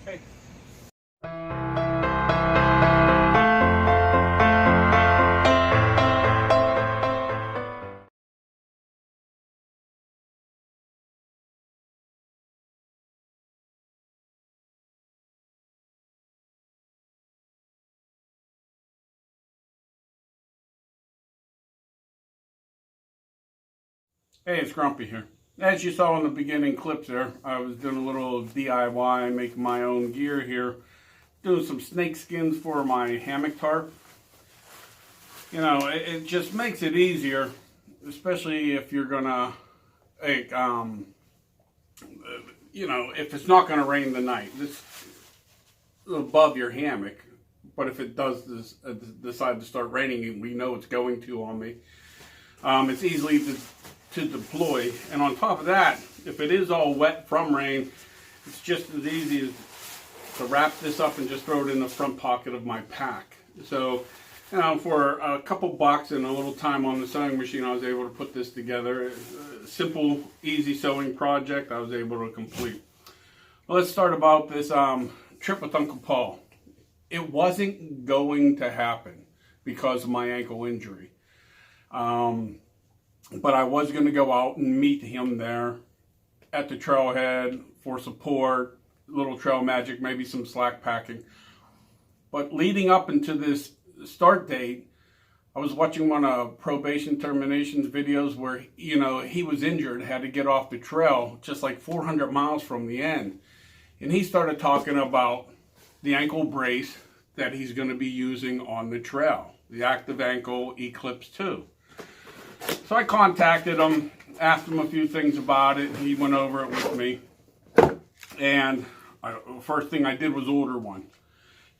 Hey. Hey, it's Grumpy here. As you saw in the beginning clips there, I was doing a little DIY, making my own gear here. Doing some snake skins for my hammock tarp. You know, it just makes it easier, especially if you're gonna, like, you know, if it's not gonna rain the night. This above your hammock, but if it does decide to start raining, we know it's going to on me. It's easily to deploy, and on top of that, if it is all wet from rain, it's just as easy as to wrap this up and just throw it in the front pocket of my pack. So, you know, for a couple bucks and a little time on the sewing machine, I was able to put this together. A simple, easy sewing project I was able to complete. Well, let's start about this trip with Uncle Paul. It wasn't going to happen because of my ankle injury. But I was going to go out and meet him there at the trailhead for support, little trail magic, maybe some slack packing. But leading up into this start date, I was watching one of probation terminations videos where, you know, he was injured, had to get off the trail just like 400 miles from the end. And he started talking about the ankle brace that he's going to be using on the trail, the Active Ankle Eclipse 2. So I contacted him, asked him a few things about it. He went over it with me. And first thing I did was order one.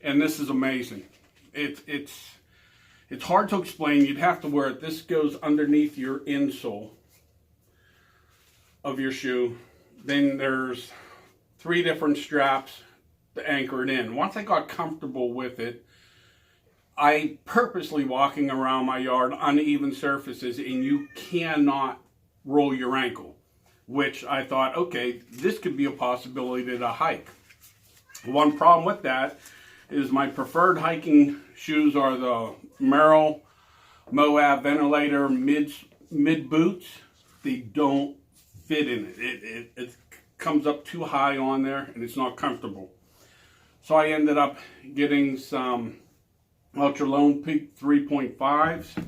And this is amazing. It's hard to explain. You'd have to wear it. This goes underneath your insole of your shoe. Then there's 3 different straps to anchor it in. Once I got comfortable with it, I purposely walking around my yard on uneven surfaces, and you cannot roll your ankle, which I thought, okay, this could be a possibility to hike. One problem with that is my preferred hiking shoes are the Merrell Moab Ventilator mid boots. They don't fit in it. It comes up too high on there, and it's not comfortable. So I ended up getting some Ultra Lone Peak 3.5s.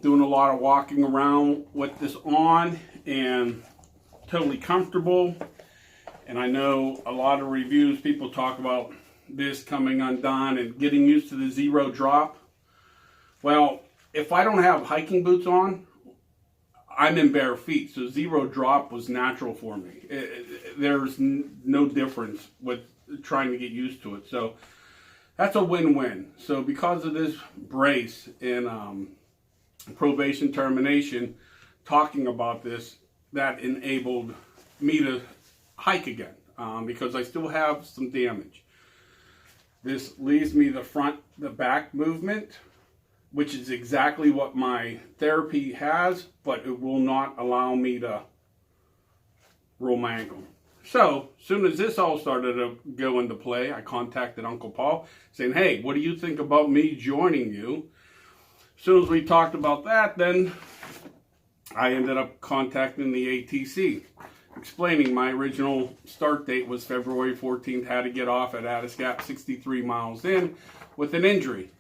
Doing a lot of walking around with this on, and totally comfortable. And I know a lot of reviews, people talk about this coming undone and getting used to the zero drop. Well, if I don't have hiking boots on, I'm in bare feet, so zero drop was natural for me. There's no difference with trying to get used to it. So that's a win-win. So because of this brace and probation termination, talking about this, that enabled me to hike again because I still have some damage. This leaves me the back movement, which is exactly what my therapy has, but it will not allow me to roll my ankle. So, as soon as this all started to go into play, I contacted Uncle Paul saying, hey, what do you think about me joining you? As soon as we talked about that, then I ended up contacting the ATC, explaining my original start date was February 14th, had to get off at Addis Gap 63 miles in with an injury.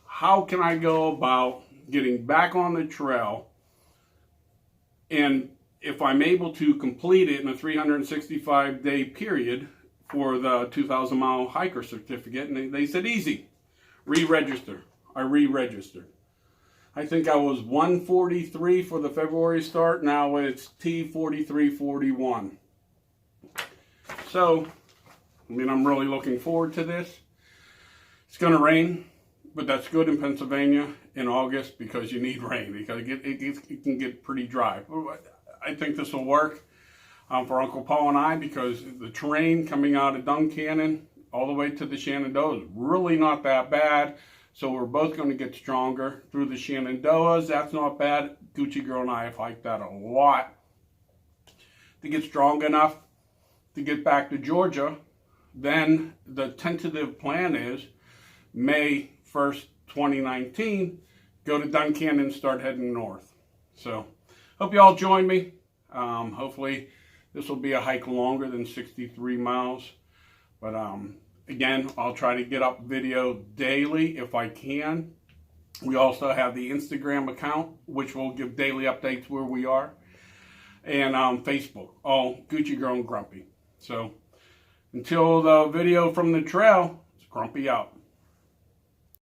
How can I go about getting back on the trail, and if I'm able to complete it in a 365-day period for the 2,000-mile hiker certificate? And they said, easy, re-register. I re-registered. I think I was 143 for the February start. Now it's T4341. So, I mean, I'm really looking forward to this. It's going to rain, but that's good in Pennsylvania in August because you need rain, because it can get pretty dry. I think this will work for Uncle Paul and I, because the terrain coming out of Duncannon all the way to the Shenandoah is really not that bad. So we're both going to get stronger through the Shenandoahs. That's not bad. Gucci Girl and I have hiked that a lot to get strong enough to get back to Georgia then the tentative plan is May 1st, 2019, go to Duncan and start heading north. So hope you all join me. Hopefully this will be a hike longer than 63 miles. But again, I'll try to get up video daily if I can. We also have the Instagram account, which will give daily updates where we are. And Facebook, all Gucci Girl and Grumpy. So until the video from the trail, it's Grumpy out.